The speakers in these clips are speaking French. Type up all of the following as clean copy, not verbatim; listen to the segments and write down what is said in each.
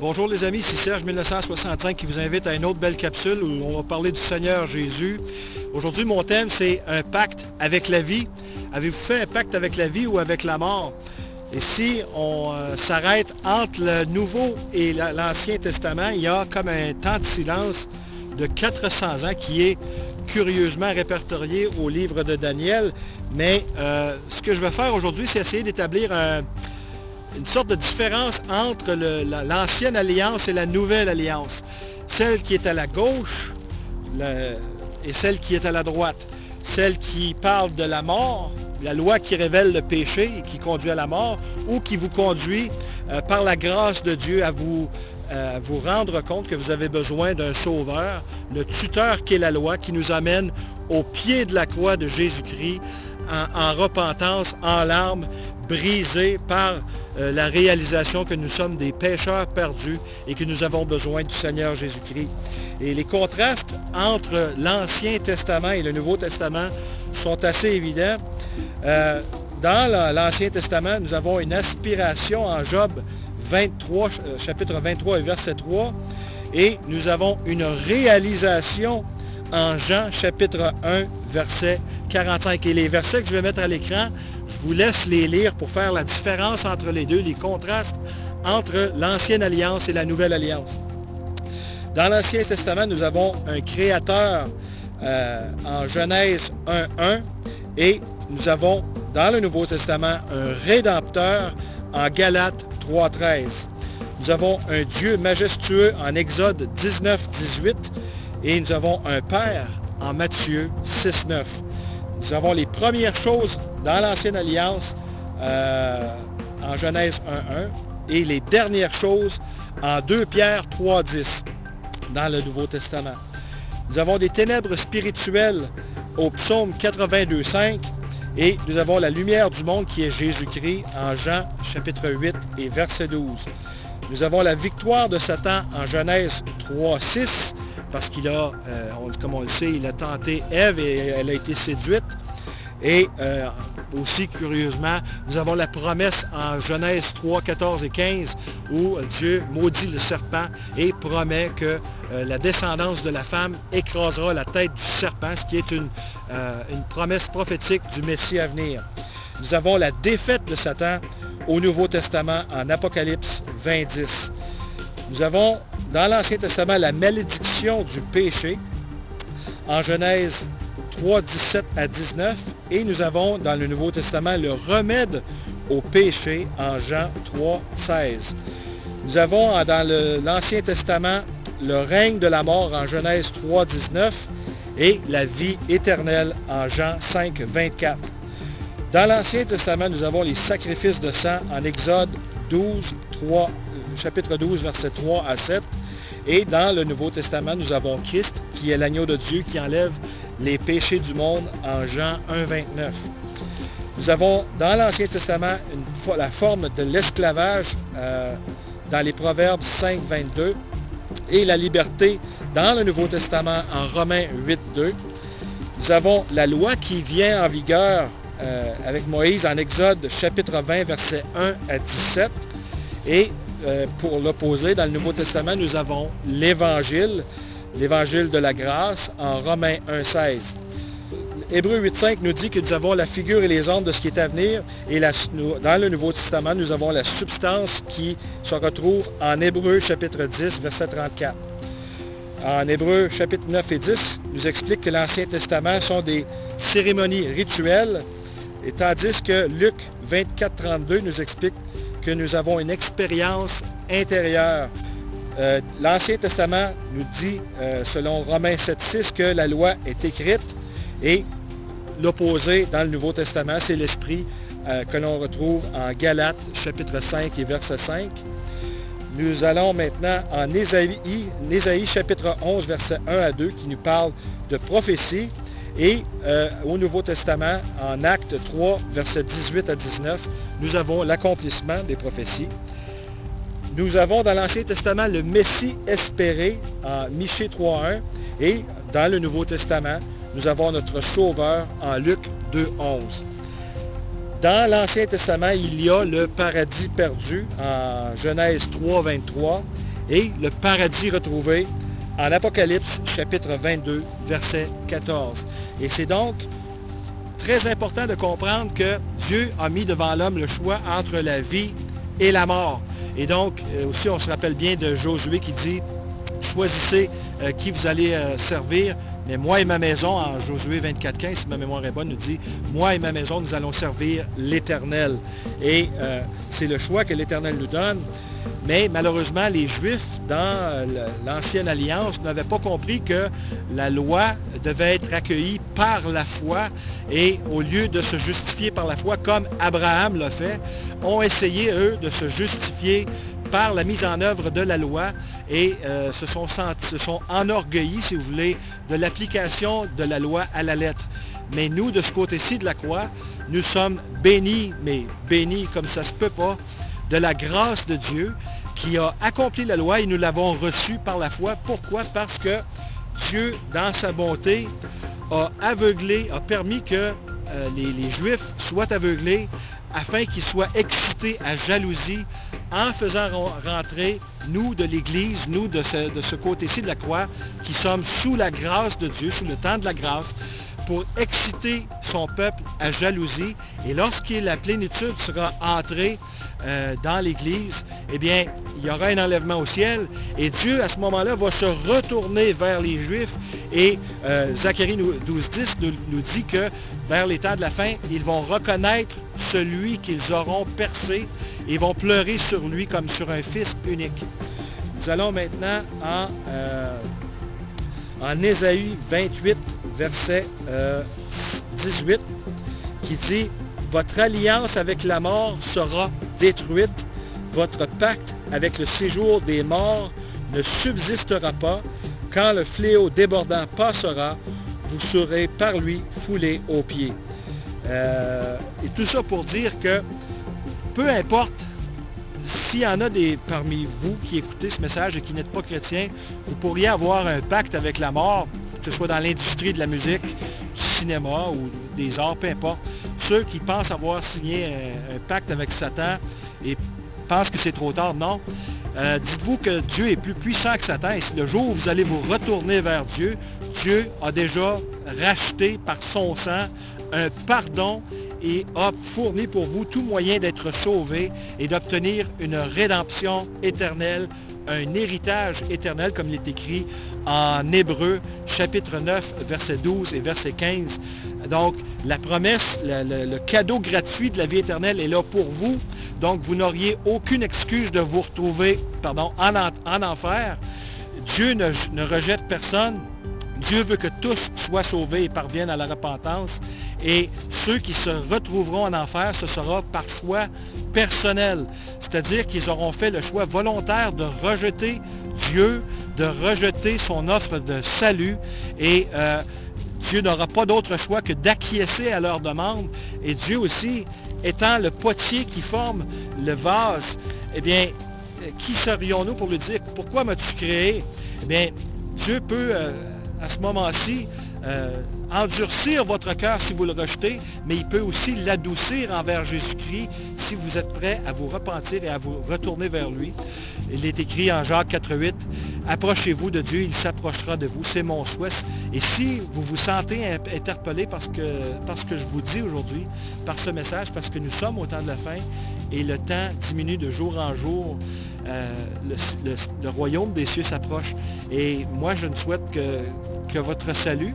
Bonjour les amis, c'est Serge 1965 qui vous invite à une autre belle capsule où on va parler du Seigneur Jésus. Aujourd'hui, mon thème, c'est un pacte avec la vie. Avez-vous fait un pacte avec la vie ou avec la mort? Et si on s'arrête entre le Nouveau et l'Ancien Testament, il y a comme un temps de silence de 400 ans qui est curieusement répertorié au livre de Daniel. Mais ce que je vais faire aujourd'hui, c'est essayer d'établir une sorte de différence entre l'ancienne alliance et la nouvelle alliance. Celle qui est à la gauche et celle qui est à la droite. Celle qui parle de la mort, la loi qui révèle le péché et qui conduit à la mort, ou qui vous conduit par la grâce de Dieu à vous rendre compte que vous avez besoin d'un sauveur, le tuteur qui est la loi, qui nous amène au pied de la croix de Jésus-Christ, en repentance, en larmes, brisés par la réalisation que nous sommes des pécheurs perdus et que nous avons besoin du Seigneur Jésus-Christ. Et les contrastes entre l'Ancien Testament et le Nouveau Testament sont assez évidents. Dans l'Ancien Testament, nous avons une aspiration en Job 23, chapitre 23 et verset 3, et nous avons une réalisation en Jean chapitre 1, verset 45. Et les versets que je vais mettre à l'écran, je vous laisse les lire pour faire la différence entre les deux, les contrastes entre l'Ancienne Alliance et la Nouvelle Alliance. Dans l'Ancien Testament, nous avons un Créateur en Genèse 1.1 et nous avons dans le Nouveau Testament un Rédempteur en Galates 3.13. Nous avons un Dieu majestueux en Exode 19.18 et nous avons un Père en Matthieu 6.9. Nous avons les premières choses dans l'Ancienne Alliance en Genèse 1.1 et les dernières choses en 2 Pierre 3.10 dans le Nouveau Testament. Nous avons des ténèbres spirituelles au psaume 82.5 et nous avons la lumière du monde qui est Jésus-Christ en Jean chapitre 8 et verset 12. Nous avons la victoire de Satan en Genèse 3.6 parce qu'il a, comme on le sait, il a tenté Ève et elle a été séduite. Et aussi, curieusement, nous avons la promesse en Genèse 3, 14 et 15 où Dieu maudit le serpent et promet que la descendance de la femme écrasera la tête du serpent, ce qui est une promesse prophétique du Messie à venir. Nous avons la défaite de Satan au Nouveau Testament en Apocalypse 20.10. Nous avons dans l'Ancien Testament la malédiction du péché en Genèse 3, 17 à 19, et nous avons dans le Nouveau Testament le remède au péché en Jean 3, 16. Nous avons dans l'Ancien Testament le règne de la mort en Genèse 3, 19 et la vie éternelle en Jean 5, 24. Dans l'Ancien Testament, nous avons les sacrifices de sang en Exode 12, 3, chapitre 12, versets 3 à 7. Et dans le Nouveau Testament, nous avons Christ, qui est l'agneau de Dieu, qui enlève les péchés du monde en Jean 1, 29. Nous avons dans l'Ancien Testament la forme de l'esclavage dans les Proverbes 5, 22 et la liberté dans le Nouveau Testament en Romains 8, 2. Nous avons la loi qui vient en vigueur avec Moïse en Exode chapitre 20, versets 1 à 17. Et pour l'opposé, dans le Nouveau Testament, nous avons l'Évangile de la grâce en Romains 1.16. Hébreux 8.5 nous dit que nous avons la figure et les ordres de ce qui est à venir et dans le Nouveau Testament, nous avons la substance qui se retrouve en Hébreux chapitre 10, verset 34. En Hébreux chapitre 9 et 10 nous explique que l'Ancien Testament sont des cérémonies rituelles, et tandis que Luc 24, 32 nous explique que nous avons une expérience intérieure. L'Ancien Testament nous dit, selon Romains 7.6, que la loi est écrite et l'opposé dans le Nouveau Testament, c'est l'Esprit que l'on retrouve en Galates, chapitre 5 et verset 5. Nous allons maintenant en Ésaïe, chapitre 11, verset 1 à 2, qui nous parle de prophétie. Et au Nouveau Testament, en Actes 3, versets 18 à 19, nous avons l'accomplissement des prophéties. Nous avons dans l'Ancien Testament le Messie espéré en Michée 3.1 et dans le Nouveau Testament, nous avons notre Sauveur en Luc 2.11. Dans l'Ancien Testament, il y a le paradis perdu en Genèse 3.23 et le paradis retrouvé en Apocalypse chapitre 22, verset 14. Et c'est donc très important de comprendre que Dieu a mis devant l'homme le choix entre la vie et la mort. Et donc, aussi, on se rappelle bien de Josué qui dit « Choisissez qui vous allez servir, mais moi et ma maison », en Josué 24,15, si ma mémoire est bonne, nous dit « Moi et ma maison, nous allons servir l'Éternel ». Et c'est le choix que l'Éternel nous donne. Mais malheureusement, les Juifs, dans l'Ancienne Alliance, n'avaient pas compris que la loi devait être accueillie par la foi et au lieu de se justifier par la foi, comme Abraham l'a fait, ont essayé, eux, de se justifier par la mise en œuvre de la loi et se sont enorgueillis, si vous voulez, de l'application de la loi à la lettre. Mais nous, de ce côté-ci de la croix, nous sommes bénis, mais bénis comme ça se peut pas, de la grâce de Dieu qui a accompli la loi et nous l'avons reçue par la foi. Pourquoi? Parce que Dieu, dans sa bonté, a aveuglé, a permis que les Juifs soient aveuglés afin qu'ils soient excités à jalousie en faisant rentrer nous de l'Église, nous de ce côté-ci de la croix, qui sommes sous la grâce de Dieu, sous le temps de la grâce, pour exciter son peuple à jalousie. Et lorsque la plénitude sera entrée dans l'Église, eh bien, il y aura un enlèvement au ciel. Et Dieu, à ce moment-là, va se retourner vers les Juifs. Et Zacharie 12,10 nous dit que vers les temps de la fin, ils vont reconnaître celui qu'ils auront percé et vont pleurer sur lui comme sur un fils unique. Nous allons maintenant en Ésaïe 28, verset 18, qui dit « Votre alliance avec la mort sera détruite, votre pacte avec le séjour des morts ne subsistera pas. Quand le fléau débordant passera, vous serez par lui foulés aux pieds. » Et tout ça pour dire que peu importe s'il y en a parmi vous qui écoutez ce message et qui n'êtes pas chrétien, vous pourriez avoir un pacte avec la mort, que ce soit dans l'industrie de la musique, du cinéma ou des arts, peu importe. Ceux qui pensent avoir signé un pacte avec Satan et pensent que c'est trop tard, non. Dites-vous que Dieu est plus puissant que Satan et si le jour où vous allez vous retourner vers Dieu, Dieu a déjà racheté par son sang un pardon et a fourni pour vous tout moyen d'être sauvé et d'obtenir une rédemption éternelle, un héritage éternel, comme il est écrit en Hébreux, chapitre 9, verset 12 et verset 15. Donc, la promesse, le cadeau gratuit de la vie éternelle est là pour vous. Donc, vous n'auriez aucune excuse de vous retrouver en enfer. Dieu ne rejette personne. Dieu veut que tous soient sauvés et parviennent à la repentance. Et ceux qui se retrouveront en enfer, ce sera par choix personnel. C'est-à-dire qu'ils auront fait le choix volontaire de rejeter Dieu, de rejeter son offre de salut. Et Dieu n'aura pas d'autre choix que d'acquiescer à leur demande. Et Dieu aussi, étant le potier qui forme le vase, eh bien, qui serions-nous pour lui dire « Pourquoi m'as-tu créé ?» Eh bien, Dieu peut, à ce moment-ci, endurcir votre cœur si vous le rejetez, mais il peut aussi l'adoucir envers Jésus-Christ si vous êtes prêt à vous repentir et à vous retourner vers lui. Il est écrit en Jacques 4,8, « Approchez-vous de Dieu, il s'approchera de vous. » C'est mon souhait. Et si vous vous sentez interpellé par ce que je vous dis aujourd'hui, par ce message, parce que nous sommes au temps de la fin et le temps diminue de jour en jour, le royaume des cieux s'approche. Et moi, je ne souhaite que votre salut.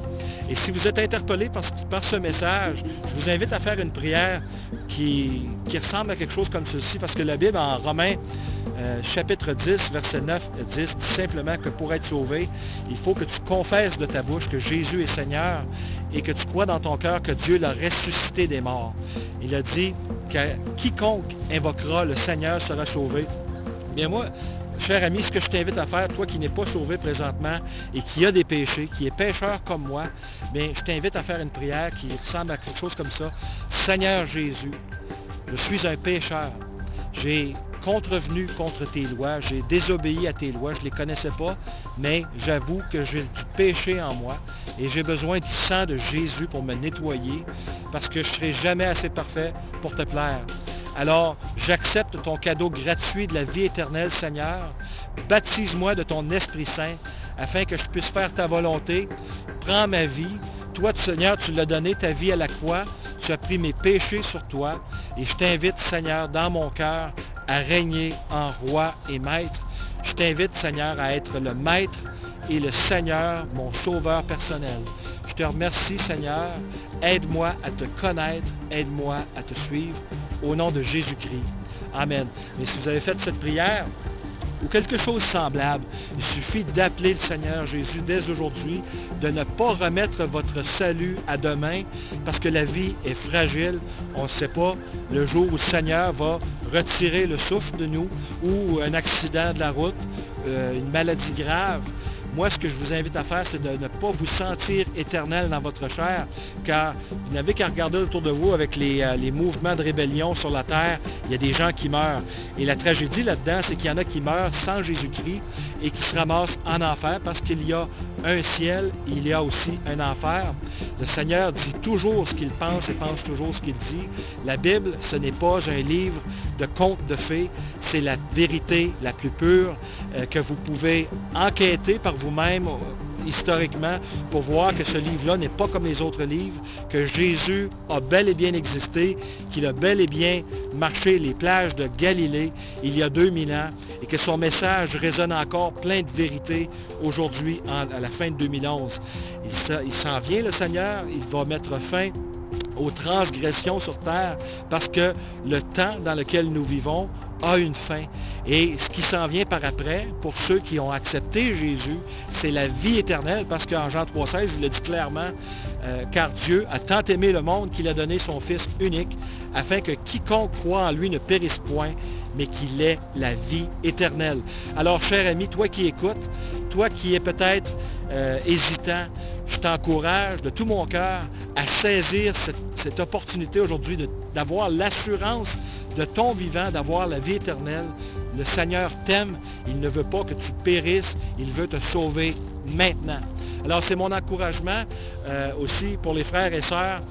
Et si vous êtes interpellé par ce message, je vous invite à faire une prière qui ressemble à quelque chose comme ceci, parce que la Bible, en Romains, chapitre 10, verset 9 et 10, dit simplement que pour être sauvé, il faut que tu confesses de ta bouche que Jésus est Seigneur et que tu crois dans ton cœur que Dieu l'a ressuscité des morts. Il a dit que quiconque invoquera le Seigneur sera sauvé. Bien moi, cher ami, ce que je t'invite à faire, toi qui n'es pas sauvé présentement et qui a des péchés, qui est pécheur comme moi, bien, je t'invite à faire une prière qui ressemble à quelque chose comme ça. Seigneur Jésus, je suis un pécheur. J'ai contrevenu contre tes lois, j'ai désobéi à tes lois, je ne les connaissais pas, mais j'avoue que j'ai du péché en moi et j'ai besoin du sang de Jésus pour me nettoyer parce que je ne serai jamais assez parfait pour te plaire. Alors, j'accepte ton cadeau gratuit de la vie éternelle, Seigneur, Baptise-moi de ton Esprit Saint afin que je puisse faire ta volonté. Prends ma vie. Toi, Seigneur, tu l'as donné ta vie à la croix. Tu as pris mes péchés sur toi. Et je t'invite, Seigneur, dans mon cœur, à régner en roi et maître. Je t'invite, Seigneur, à être le maître et le Seigneur, mon sauveur personnel. Je te remercie, Seigneur. Aide-moi à te connaître. Aide-moi à te suivre. Au nom de Jésus-Christ. Amen. Mais si vous avez fait cette prière, ou quelque chose de semblable, il suffit d'appeler le Seigneur Jésus dès aujourd'hui, de ne pas remettre votre salut à demain, parce que la vie est fragile. On ne sait pas le jour où le Seigneur va retirer le souffle de nous, ou un accident de la route, une maladie grave. Moi, ce que je vous invite à faire, c'est de ne pas vous sentir éternel dans votre chair, car vous n'avez qu'à regarder autour de vous avec les mouvements de rébellion sur la terre. Il y a des gens qui meurent. Et la tragédie là-dedans, c'est qu'il y en a qui meurent sans Jésus-Christ et qui se ramassent en enfer parce qu'il y a un ciel, il y a aussi un enfer. Le Seigneur dit toujours ce qu'il pense et pense toujours ce qu'il dit. La Bible, ce n'est pas un livre de contes de fées, c'est la vérité la plus pure que vous pouvez enquêter par vous-même historiquement pour voir que ce livre-là n'est pas comme les autres livres, que Jésus a bel et bien existé, qu'il a bel et bien marché les plages de Galilée il y a 2000 ans et que son message résonne encore plein de vérité aujourd'hui à la fin de 2011. Il s'en vient, le Seigneur, il va mettre fin aux transgressions sur terre parce que le temps dans lequel nous vivons a une fin. Et ce qui s'en vient par après, pour ceux qui ont accepté Jésus, c'est la vie éternelle, parce qu'en Jean 3,16, il le dit clairement, car Dieu a tant aimé le monde qu'il a donné son Fils unique, afin que quiconque croit en lui ne périsse point, mais qu'il ait la vie éternelle. Alors, cher ami, toi qui écoutes, toi qui es peut-être hésitant, je t'encourage de tout mon cœur à saisir cette opportunité aujourd'hui d'avoir l'assurance de ton vivant, d'avoir la vie éternelle. Le Seigneur t'aime, il ne veut pas que tu périsses, il veut te sauver maintenant. Alors c'est mon encouragement aussi pour les frères et sœurs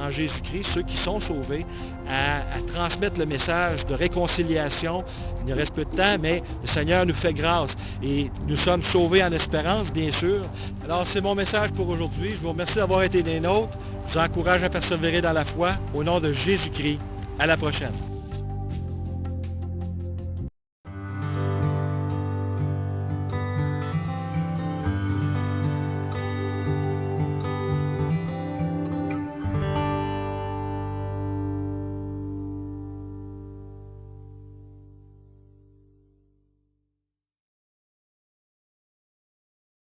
en Jésus-Christ, ceux qui sont sauvés, à transmettre le message de réconciliation. Il nous reste peu de temps, mais le Seigneur nous fait grâce et nous sommes sauvés en espérance, bien sûr. Alors c'est mon message pour aujourd'hui. Je vous remercie d'avoir été des nôtres. Je vous encourage à persévérer dans la foi. Au nom de Jésus-Christ, à la prochaine.